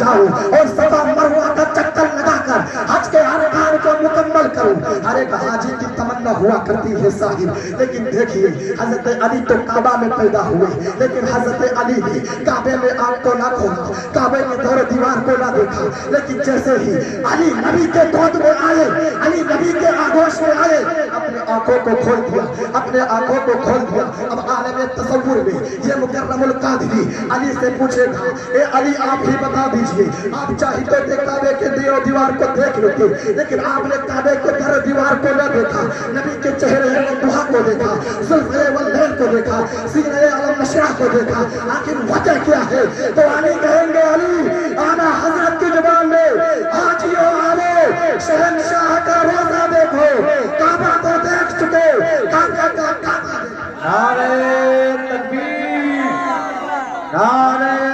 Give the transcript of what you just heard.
जाऊं और सफा मरवा का चक्कर लगाकर हज के अरकान को मुकम्मल करूं। हर एक हाजी की तमन्ना हुआ करती है साहिब। लेकिन देखिए हजरत अली तो काबा में पैदा हुए, लेकिन हजरत अली ने काबे में आंख को ना खोला, काबे के दौर दीवार को ना देखा। लेकिन जैसे ही अली नबी के गोद में आए, अली नबी के आगोश में आए, अपने आंखों को खोल दिया, अपने आंखों को खोल दिया। अब आलम तसव्वुर में ये मुकर्रमुल कादरी अली से पूछेगा, ए अली आप ही बता दीजिए, आप चाहते थे काबे के दीवार को देख लेते, लेकिन आपने काबे के दर दीवार को न देखा, नबी के चेहरे दुहा को देखा, जुल्फ़े वल्लैल को देखा, सीने अलम नशरा को देखा, आखिर वजह क्या है? तो अली कहेंगे, अली आना हजरत की जुबान में, हाजियों आओ शहंशाह का रोजा देखो, काबा को देख चुके, काबा का काबा। नारे तकबीर, नारे